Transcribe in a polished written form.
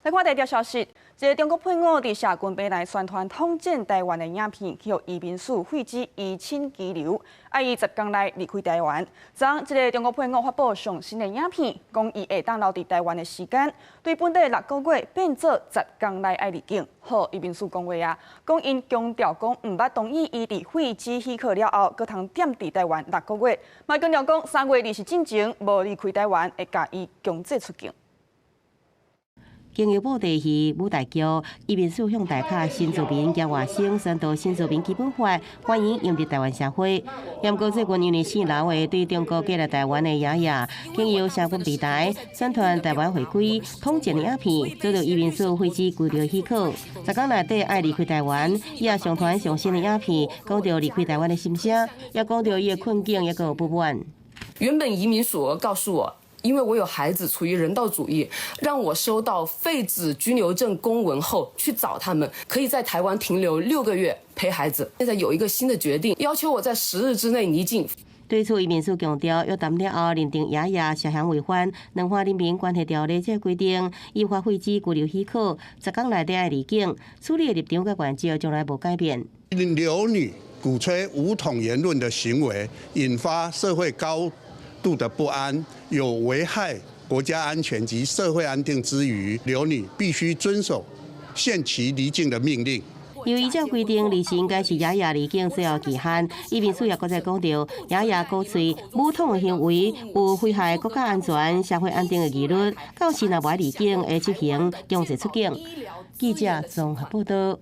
来看第二条消息，一个中国配偶伫社群平台宣传统战台湾的影片，去互移民署废止移亲居留，伊10天内离开台湾。昨一个中国配偶发布上新的影片，讲伊会当留伫台湾的时间，对本地6个月变做10天内爱离境。好，移民署讲话啊，讲因强调讲毋捌同意伊伫废止许可了后，搁通踮伫台湾6个月，嘛强调讲3月20日进前无离开台湾，会甲伊强制出境。经由部地区舞台剧，移民署向大卡新住民及外省宣导新住民基本法，欢迎融入台湾社会。不过最近因为4楼的对中国寄来台湾的爷爷，经由社群平台宣传台湾回归统战的影片，遭到移民署废止居留许可。10天内底爱离开台湾，伊也上传上新的影片，讲到离开台湾的心声，也讲到伊的困境也个不满。原本移民署告诉我，因为我有孩子处于人道主义，让我收到废止居留证公文后去找他们，可以在台湾停留6个月陪孩子。现在有一个新的决定，要求我在10日之内离境。对此，移民署强调，约谈了后认定爷爷涉嫌违反《两岸人民关系条例》这规定，依法废止居留许可，10天内底爱离境。处理的立场甲原则从来无改变。留女鼓吹武统言论的行为，引发社会高度的不安，有危害国家安全及社会安定之余，留女必须遵守限期离境的命令。由于这规定离境应该是爷爷离境最后期限，移民署也搁再讲到，爷爷鼓吹武统的行为有危害国家安全、社会安定的疑虑，到时若无爱离境，会执行强制出境。记者综合报道。